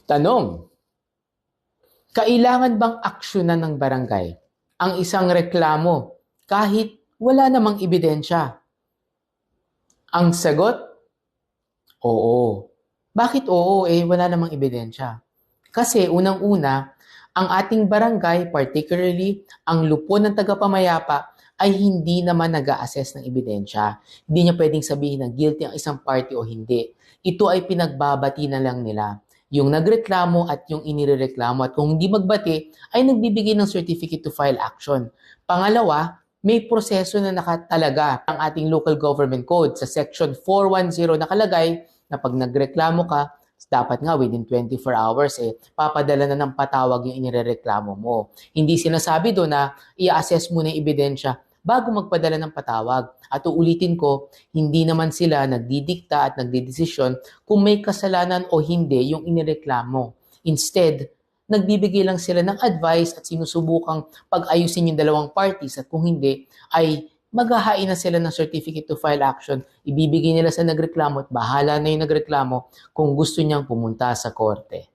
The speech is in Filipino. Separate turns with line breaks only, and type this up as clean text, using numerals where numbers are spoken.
Tanong, kailangan bang aksyonan ng barangay ang isang reklamo kahit wala namang ebidensya? Ang sagot, oo. Bakit oo? Wala namang ebidensya. Kasi unang-una, ang ating barangay, particularly ang lupon ng tagapamayapa, ay hindi naman nag-a-assess ng ebidensya. Hindi niya pwedeng sabihin na guilty ang isang party o hindi. Ito ay pinagbabati na lang nila. Yung nagreklamo at yung inireklamo, at kung hindi magbati, ay nagbibigay ng certificate to file action. Pangalawa, may proseso na nakatalaga ang ating local government code. Sa section 410 nakalagay na pag nagreklamo ka, dapat nga within 24 hours papadala na ng patawag yung inireklamo mo. Hindi sinasabi doon na i-assess mo na yung ebidensya bago magpadala ng patawag. At uulitin ko, hindi naman sila nagdidikta at nagdidesisyon kung may kasalanan o hindi yung inireklamo. Instead, nagbibigay lang sila ng advice at sinusubukang pag-ayusin yung dalawang parties, at kung hindi, ay maghahain na sila ng certificate to file action. Ibibigay nila sa nagreklamo at bahala na yung nagreklamo kung gusto niyang pumunta sa korte.